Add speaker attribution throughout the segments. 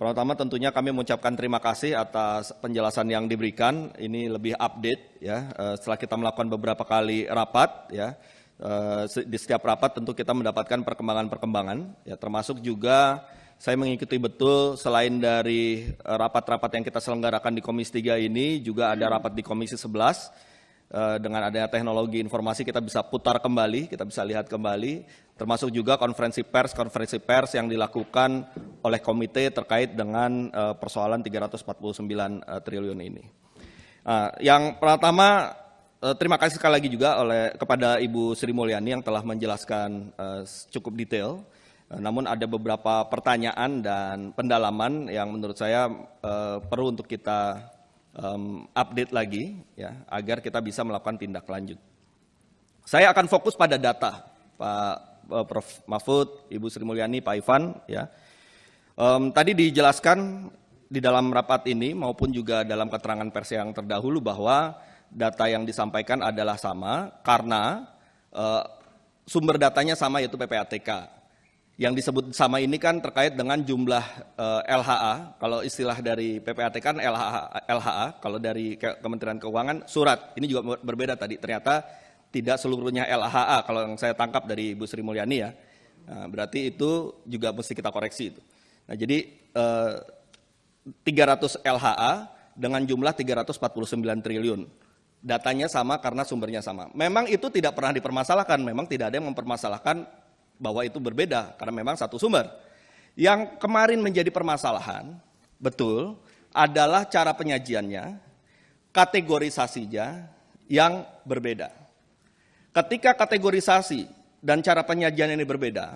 Speaker 1: Pertama tentunya kami mengucapkan terima kasih atas penjelasan yang diberikan. Ini lebih update ya. Setelah kita melakukan beberapa kali rapat ya. Di setiap rapat tentu kita mendapatkan perkembangan-perkembangan ya, termasuk juga saya mengikuti betul selain dari rapat-rapat yang kita selenggarakan di Komisi 3 ini, juga ada rapat di Komisi 11. Dengan adanya teknologi informasi kita bisa putar kembali, kita bisa lihat kembali, termasuk juga konferensi pers yang dilakukan oleh komite terkait dengan persoalan 349 triliun ini. Yang pertama, terima kasih sekali lagi juga kepada Ibu Sri Mulyani yang telah menjelaskan cukup detail. Namun ada beberapa pertanyaan dan pendalaman yang menurut saya perlu untuk kita update lagi ya, agar kita bisa melakukan tindak lanjut. Saya akan fokus pada data, Pak Prof. Mahfud, Ibu Sri Mulyani, Pak Ivan ya. Tadi dijelaskan di dalam rapat ini maupun juga dalam keterangan pers yang terdahulu bahwa data yang disampaikan adalah sama karena sumber datanya sama, yaitu PPATK. Yang disebut sama ini kan terkait dengan jumlah LHA, kalau istilah dari PPATK kan LHA, kalau dari Kementerian Keuangan surat. Ini juga berbeda tadi, ternyata tidak seluruhnya LHA kalau yang saya tangkap dari Ibu Sri Mulyani ya. Nah, berarti itu juga mesti kita koreksi itu. Nah, jadi 300 LHA dengan jumlah 349 triliun. Datanya sama karena sumbernya sama. Memang itu tidak pernah dipermasalahkan, memang tidak ada yang mempermasalahkan bahwa itu berbeda karena memang satu sumber. Yang kemarin menjadi permasalahan, betul, adalah cara penyajiannya, kategorisasinya yang berbeda. Ketika kategorisasi dan cara penyajian ini berbeda,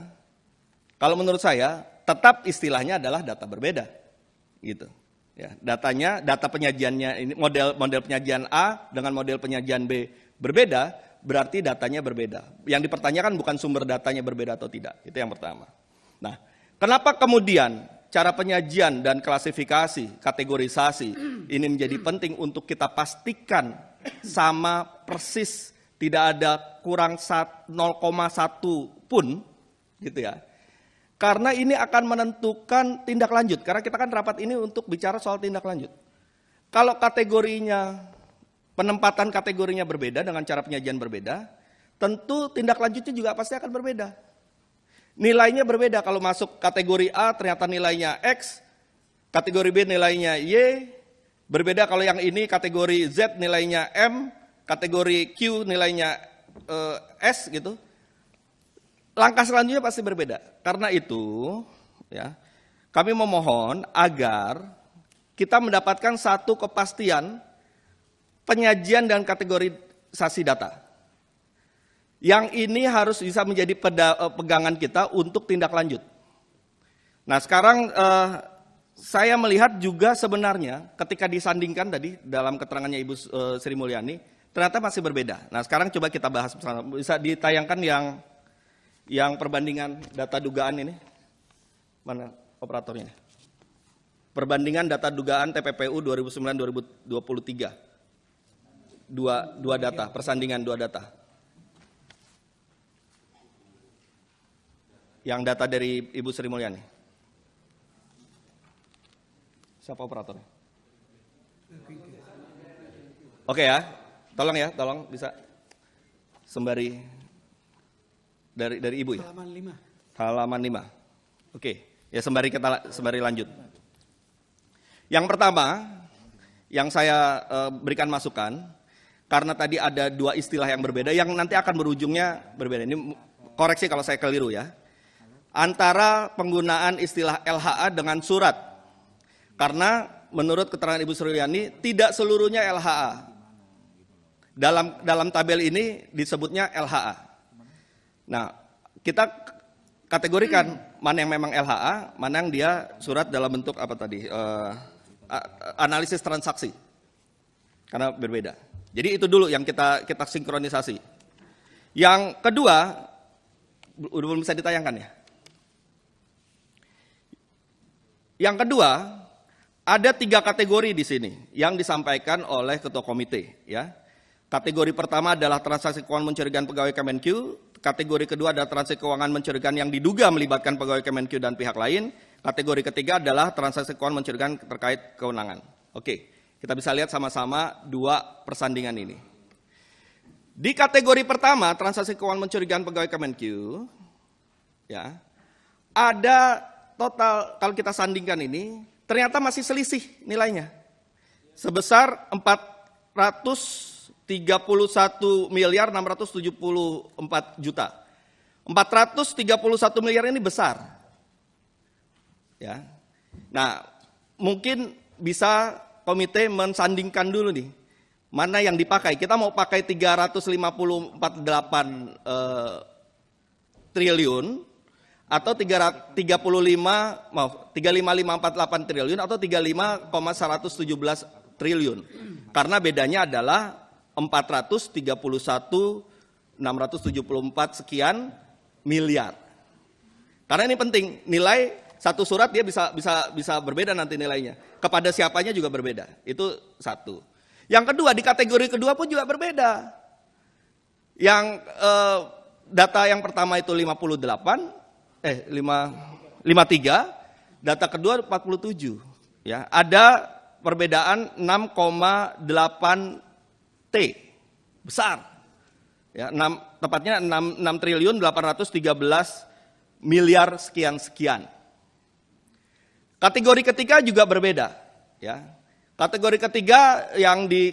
Speaker 1: kalau menurut saya tetap istilahnya adalah data berbeda, gitu. Ya, data penyajiannya ini model penyajian A dengan model penyajian B berbeda. Berarti datanya berbeda. Yang dipertanyakan bukan sumber datanya berbeda atau tidak. Itu yang pertama. Nah, kenapa kemudian cara penyajian dan klasifikasi, kategorisasi ini menjadi penting untuk kita pastikan sama persis, tidak ada kurang 0,1 pun, gitu ya. Karena ini akan menentukan tindak lanjut. Karena kita kan rapat ini untuk bicara soal tindak lanjut. Kalau kategorinya, penempatan kategorinya berbeda dengan cara penyajian berbeda, tentu tindak lanjutnya juga pasti akan berbeda. Nilainya berbeda, kalau masuk kategori A ternyata nilainya X, kategori B nilainya Y, berbeda kalau yang ini kategori Z nilainya M, kategori Q nilainya S gitu. Langkah selanjutnya pasti berbeda. Karena itu ya, kami memohon agar kita mendapatkan satu kepastian penyajian dan kategorisasi data. Yang ini harus bisa menjadi pegangan kita untuk tindak lanjut. Nah sekarang saya melihat juga sebenarnya ketika disandingkan tadi dalam keterangannya Ibu Sri Mulyani, ternyata masih berbeda. Nah sekarang coba kita bahas bersama. Bisa ditayangkan yang perbandingan data dugaan ini? Mana operatornya? Perbandingan data dugaan TPPU 2009-2023. Dua data, persandingan dua data. Yang data dari Ibu Sri Mulyani. Siapa operatornya? Oke ya, tolong bisa sembari dari Ibu ya. Halaman 5. Oke, ya sembari lanjut. Yang pertama, yang saya berikan masukan, karena tadi ada dua istilah yang berbeda, yang nanti akan berujungnya berbeda. Ini koreksi kalau saya keliru ya. Antara penggunaan istilah LHA dengan surat. Karena menurut keterangan Ibu Sri Mulyani, tidak seluruhnya LHA. Dalam tabel ini disebutnya LHA. Nah, kita kategorikan mana yang memang LHA, mana yang dia surat dalam bentuk apa tadi, analisis transaksi. Karena berbeda. Jadi itu dulu yang kita sinkronisasi. Yang kedua, udah belum bisa ditayangkan ya. Yang kedua, ada 3 kategori di sini yang disampaikan oleh Ketua Komite. Ya. Kategori pertama adalah transaksi keuangan mencurigakan pegawai Kemenq. Kategori kedua adalah transaksi keuangan mencurigakan yang diduga melibatkan pegawai Kemenq dan pihak lain. Kategori ketiga adalah transaksi keuangan mencurigakan terkait kewenangan. Oke, kita bisa lihat sama-sama dua persandingan ini. Di kategori pertama, transaksi keuangan mencurigakan pegawai Kemenkyu, ya, ada total, kalau kita sandingkan ini, ternyata masih selisih nilainya. Sebesar 431.674 juta. 431 miliar ini besar. Ya. Nah, mungkin bisa komite mensandingkan dulu nih, mana yang dipakai. Kita mau pakai 354,8 triliun atau 35,548 triliun atau 35,117 triliun. Karena bedanya adalah 431.674 sekian miliar. Karena ini penting, nilai satu surat dia bisa berbeda nanti nilainya. Kepada siapanya juga berbeda. Itu satu. Yang kedua, di kategori kedua pun juga berbeda. Yang data yang pertama itu 53, data kedua 47. Ya, ada perbedaan 6,8 T. Besar. Ya, tepatnya 6.813 miliar sekian-sekian. Kategori ketiga juga berbeda, ya. Kategori ketiga yang di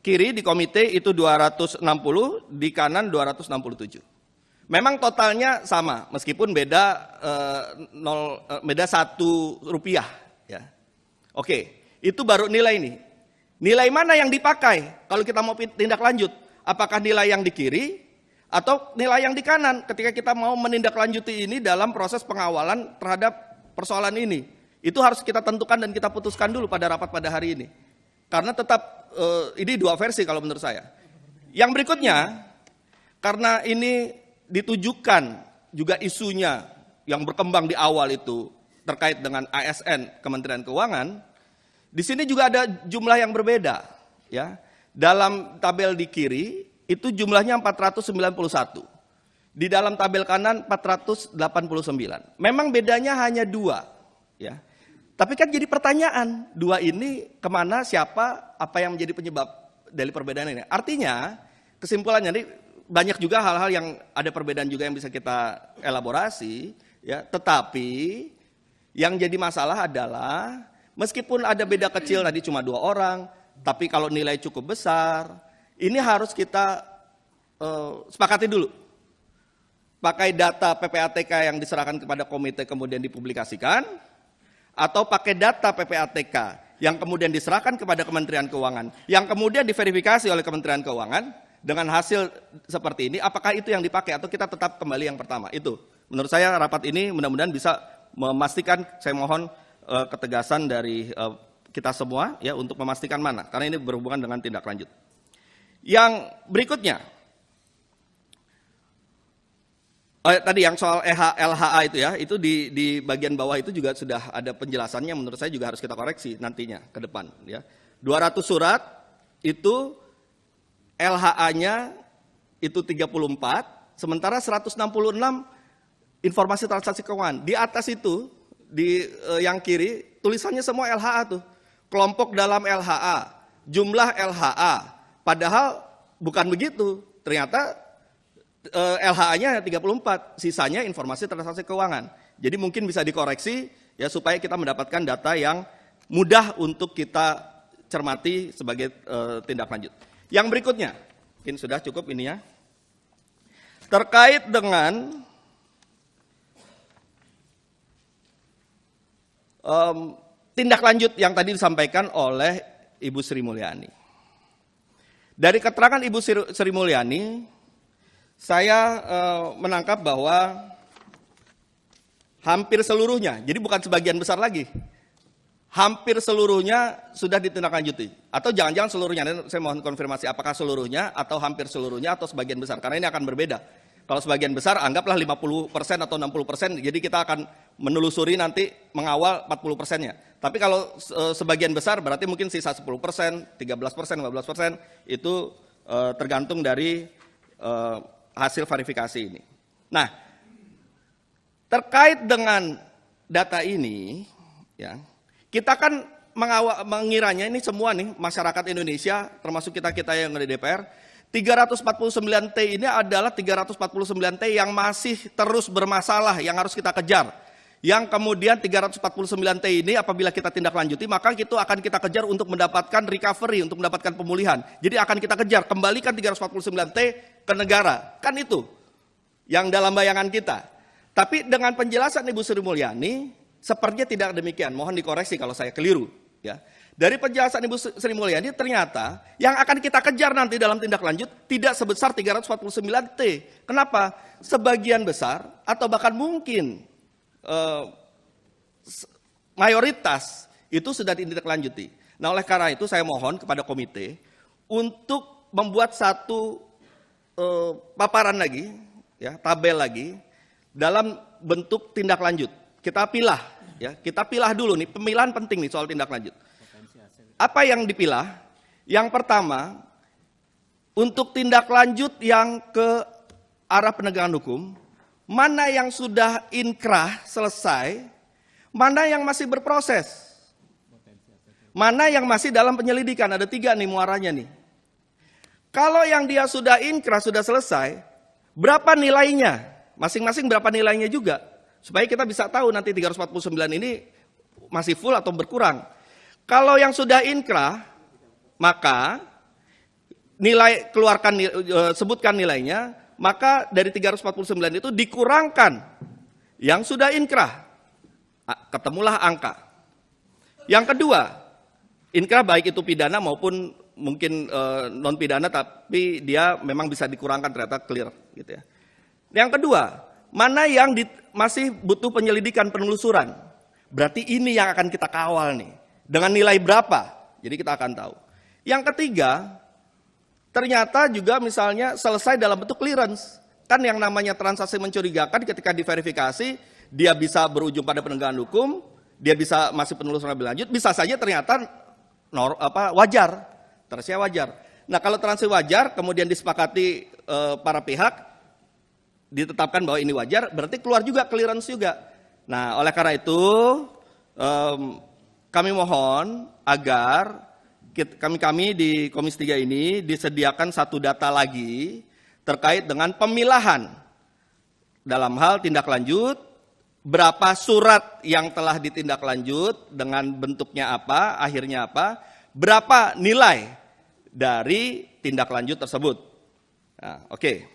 Speaker 1: kiri di komite itu 260, di kanan 267. Memang totalnya sama, meskipun beda beda 1 rupiah, ya. Oke, itu baru nilai ini. Nilai mana yang dipakai? Kalau kita mau tindak lanjut, apakah nilai yang di kiri atau nilai yang di kanan? Ketika kita mau menindaklanjuti ini dalam proses pengawalan terhadap persoalan ini, itu harus kita tentukan dan kita putuskan dulu pada rapat pada hari ini. Karena tetap ini dua versi kalau menurut saya. Yang berikutnya, karena ini ditujukan juga isunya yang berkembang di awal itu terkait dengan ASN Kementerian Keuangan, di sini juga ada jumlah yang berbeda. Ya, dalam tabel di kiri itu jumlahnya 491. Di dalam tabel kanan 489. Memang bedanya hanya 2. Ya. Tapi kan jadi pertanyaan, 2 ini kemana, siapa, apa yang menjadi penyebab dari perbedaan ini. Artinya, kesimpulannya ini banyak juga hal-hal yang ada perbedaan juga yang bisa kita elaborasi. Ya. Tetapi yang jadi masalah adalah, meskipun ada beda kecil tadi cuma 2 orang, tapi kalau nilai cukup besar, ini harus kita sepakati dulu. Pakai data PPATK yang diserahkan kepada komite kemudian dipublikasikan, atau pakai data PPATK yang kemudian diserahkan kepada Kementerian Keuangan, yang kemudian diverifikasi oleh Kementerian Keuangan dengan hasil seperti ini, apakah itu yang dipakai atau kita tetap kembali yang pertama? Itu menurut saya rapat ini mudah-mudahan bisa memastikan, saya mohon ketegasan dari kita semua ya untuk memastikan mana, karena ini berhubungan dengan tindak lanjut. Yang berikutnya, tadi yang soal LHA itu ya, itu di bagian bawah itu juga sudah ada penjelasannya, menurut saya juga harus kita koreksi nantinya ke depan. Ya. 200 surat itu LHA-nya itu 34, sementara 166 informasi transaksi keuangan. Di atas itu, di yang kiri, tulisannya semua LHA tuh. Kelompok dalam LHA, jumlah LHA. Padahal bukan begitu, ternyata LHA-nya 34, sisanya informasi transaksi keuangan. Jadi mungkin bisa dikoreksi ya supaya kita mendapatkan data yang mudah untuk kita cermati sebagai tindak lanjut. Yang berikutnya, mungkin sudah cukup ini ya. Terkait dengan tindak lanjut yang tadi disampaikan oleh Ibu Sri Mulyani. Dari keterangan Ibu Sri Mulyani, saya menangkap bahwa hampir seluruhnya, jadi bukan sebagian besar lagi, hampir seluruhnya sudah ditindaklanjuti. Atau jangan-jangan seluruhnya, dan saya mohon konfirmasi apakah seluruhnya atau hampir seluruhnya atau sebagian besar, karena ini akan berbeda. Kalau sebagian besar anggaplah 50% atau 60%, jadi kita akan menelusuri nanti mengawal 40%-nya. Tapi kalau sebagian besar berarti mungkin sisa 10%, 13%, 15%, itu tergantung dari hasil verifikasi ini. Nah, terkait dengan data ini, ya, kita kan mengiranya ini semua nih masyarakat Indonesia, termasuk kita yang di DPR, 349T ini adalah 349T yang masih terus bermasalah, yang harus kita kejar. Yang kemudian 349T ini apabila kita tindak lanjuti, maka itu akan kita kejar untuk mendapatkan recovery, untuk mendapatkan pemulihan. Jadi akan kita kejar, kembalikan 349T ke negara. Kan itu yang dalam bayangan kita. Tapi dengan penjelasan Ibu Sri Mulyani, sepertinya tidak demikian. Mohon dikoreksi kalau saya keliru. Ya. Dari penjelasan Ibu Sri Mulyani, ternyata yang akan kita kejar nanti dalam tindak lanjut tidak sebesar 349T. Kenapa? Sebagian besar atau bahkan mungkin mayoritas itu sudah ditindaklanjuti. Nah, oleh karena itu saya mohon kepada komite untuk membuat satu paparan lagi, ya, tabel lagi dalam bentuk tindak lanjut. Kita pilah, ya, kita pilah dulu nih, pemilahan penting nih soal tindak lanjut. Apa yang dipilah? Yang pertama, untuk tindak lanjut yang ke arah penegakan hukum, mana yang sudah inkrah selesai, mana yang masih berproses, mana yang masih dalam penyelidikan. Ada 3 nih muaranya nih. Kalau yang dia sudah inkrah, sudah selesai, berapa nilainya? Masing-masing berapa nilainya juga. Supaya kita bisa tahu nanti 349 ini masih full atau berkurang. Kalau yang sudah inkrah, maka nilai keluarkan, sebutkan nilainya, maka dari 349 itu dikurangkan yang sudah inkrah. Ketemulah angka. Yang kedua, inkrah baik itu pidana maupun mungkin non pidana, tapi dia memang bisa dikurangkan, ternyata clear gitu ya. Yang kedua, mana yang masih butuh penyelidikan, penelusuran. Berarti ini yang akan kita kawal nih. Dengan nilai berapa? Jadi kita akan tahu. Yang ketiga, ternyata juga misalnya selesai dalam bentuk clearance. Kan yang namanya transaksi mencurigakan ketika diverifikasi, dia bisa berujung pada penegakan hukum, dia bisa masih penelusuran lebih lanjut, bisa saja ternyata wajar. Transaksi wajar. Nah, kalau transaksi wajar kemudian disepakati para pihak, ditetapkan bahwa ini wajar, berarti keluar juga clearance juga. Nah, oleh karena itu kami mohon agar kami di Komisi 3 ini disediakan satu data lagi terkait dengan pemilahan dalam hal tindak lanjut, berapa surat yang telah ditindaklanjut dengan bentuknya apa, akhirnya apa, berapa nilai dari tindak lanjut tersebut. Nah, oke.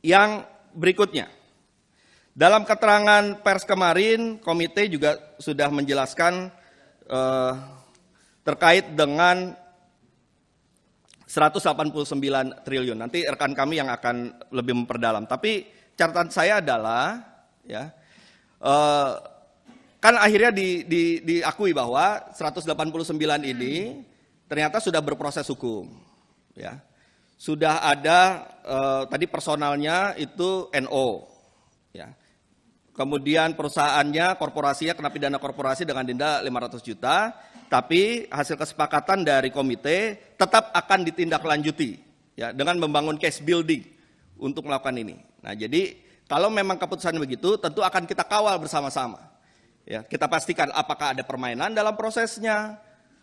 Speaker 1: Yang berikutnya, dalam keterangan pers kemarin, komite juga sudah menjelaskan terkait dengan 189 triliun. Nanti rekan kami yang akan lebih memperdalam. Tapi catatan saya adalah, ya, kan akhirnya diakui bahwa 189 ini ternyata sudah berproses hukum, ya. Sudah ada tadi personalnya itu NO, ya. Kemudian perusahaannya, korporasinya kena pidana korporasi dengan denda 500 juta, tapi hasil kesepakatan dari komite tetap akan ditindaklanjuti, ya, dengan membangun case building untuk melakukan ini. Nah, jadi kalau memang keputusan begitu, tentu akan kita kawal bersama-sama. Ya, kita pastikan apakah ada permainan dalam prosesnya,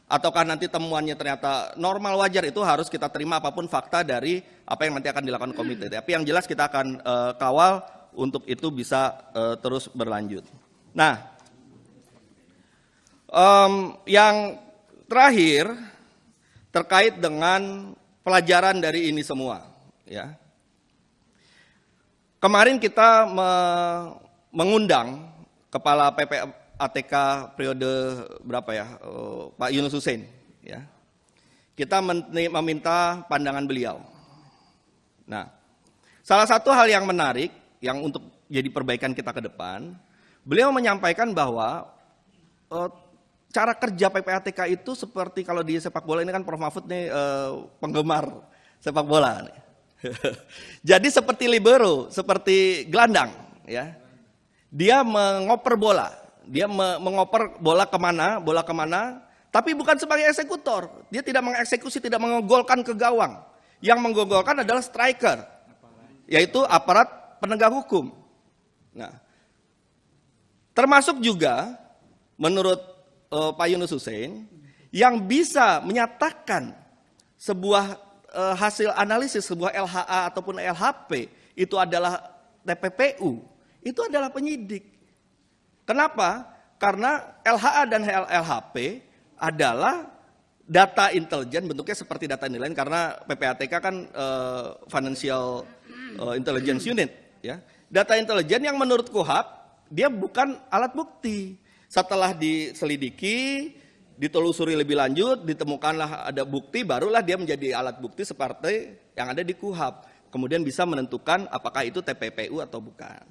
Speaker 1: ataukah nanti temuannya ternyata normal, wajar, itu harus kita terima apapun fakta dari apa yang nanti akan dilakukan komite. Tapi yang jelas kita akan kawal untuk itu bisa terus berlanjut. Nah, yang terakhir terkait dengan pelajaran dari ini semua, ya. Kemarin kita mengundang Kepala PPATK periode berapa ya, Pak Yunus Hussein, ya. Kita meminta pandangan beliau. Nah, salah satu hal yang menarik yang untuk jadi perbaikan kita ke depan, beliau menyampaikan bahwa cara kerja PPATK itu seperti kalau di sepak bola ini kan Prof. Mahfud nih penggemar sepak bola. Jadi seperti libero, seperti gelandang, ya. Dia mengoper bola, dia mengoper bola kemana, tapi bukan sebagai eksekutor. Dia tidak mengeksekusi, tidak menggolkan ke gawang. Yang menggolkan adalah striker, yaitu aparat penegak hukum. Nah, Termasuk juga menurut Pak Yunus Hussein yang bisa menyatakan sebuah hasil analisis sebuah LHA ataupun LHP itu adalah TPPU, itu adalah penyidik. Kenapa? Karena LHA dan LHP adalah data intelijen, bentuknya seperti data intelijen karena PPATK kan Financial Intelligence Unit, ya. Data intelijen yang menurut KUHP dia bukan alat bukti. Setelah diselidiki, ditelusuri lebih lanjut, ditemukanlah ada bukti, barulah dia menjadi alat bukti seperti yang ada di KUHP. Kemudian bisa menentukan apakah itu TPPU atau bukan.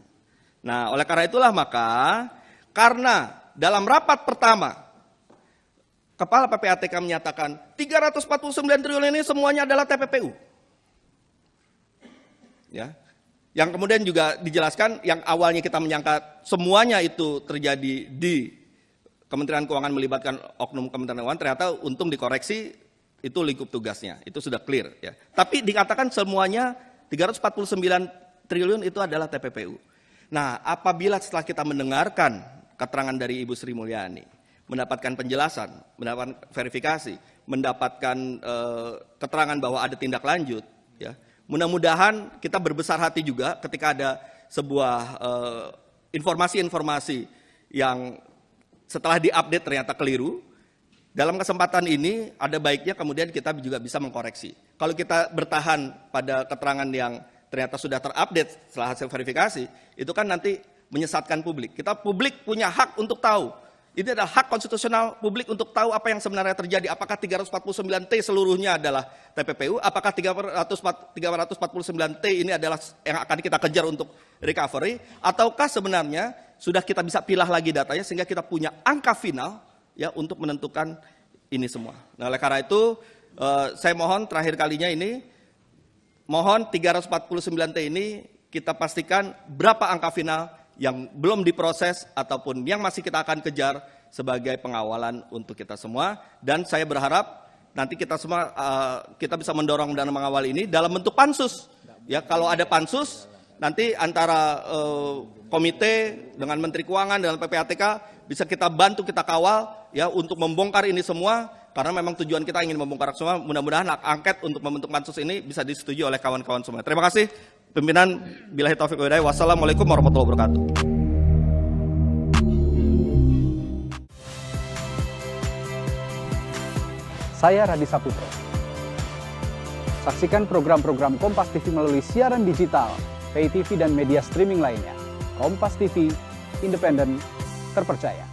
Speaker 1: Nah, oleh karena itulah maka, karena dalam rapat pertama, Kepala PPATK menyatakan 349 triliun ini semuanya adalah TPPU. Ya. Yang kemudian juga dijelaskan yang awalnya kita menyangka semuanya itu terjadi di Kementerian Keuangan melibatkan oknum Kementerian Keuangan, ternyata untung dikoreksi itu lingkup tugasnya, itu sudah clear ya. Tapi dikatakan semuanya 349 triliun itu adalah TPPU. Nah, apabila setelah kita mendengarkan keterangan dari Ibu Sri Mulyani, mendapatkan penjelasan, mendapatkan verifikasi, mendapatkan keterangan bahwa ada tindak lanjut, ya. Mudah-mudahan kita berbesar hati juga ketika ada sebuah informasi-informasi yang setelah diupdate ternyata keliru. Dalam kesempatan ini ada baiknya kemudian kita juga bisa mengkoreksi. Kalau kita bertahan pada keterangan yang ternyata sudah terupdate setelah hasil verifikasi, itu kan nanti menyesatkan publik. Publik punya hak untuk tahu. Ini adalah hak konstitusional publik untuk tahu apa yang sebenarnya terjadi. Apakah 349T seluruhnya adalah TPPU? Apakah 349T ini adalah yang akan kita kejar untuk recovery? Ataukah sebenarnya sudah kita bisa pilah lagi datanya sehingga kita punya angka final ya untuk menentukan ini semua. Nah, oleh karena itu saya mohon terakhir kalinya ini, mohon 349T ini kita pastikan berapa angka final yang belum diproses ataupun yang masih kita akan kejar sebagai pengawalan untuk kita semua. Dan saya berharap nanti kita semua kita bisa mendorong dan mengawal ini dalam bentuk pansus. Ya, kalau ada pansus nanti antara komite dengan Menteri Keuangan dan PPATK bisa kita bantu, kita kawal ya untuk membongkar ini semua karena memang tujuan kita ingin membongkar semua. Mudah-mudahan hak angket untuk membentuk pansus ini bisa disetujui oleh kawan-kawan semua. Terima kasih. Pimpinan, billahi taufiq wal hidayah. Wassalamualaikum warahmatullahi wabarakatuh.
Speaker 2: Saya Radi Saputro. Saksikan program-program Kompas TV melalui siaran digital, pay TV dan media streaming lainnya. Kompas TV, independen, terpercaya.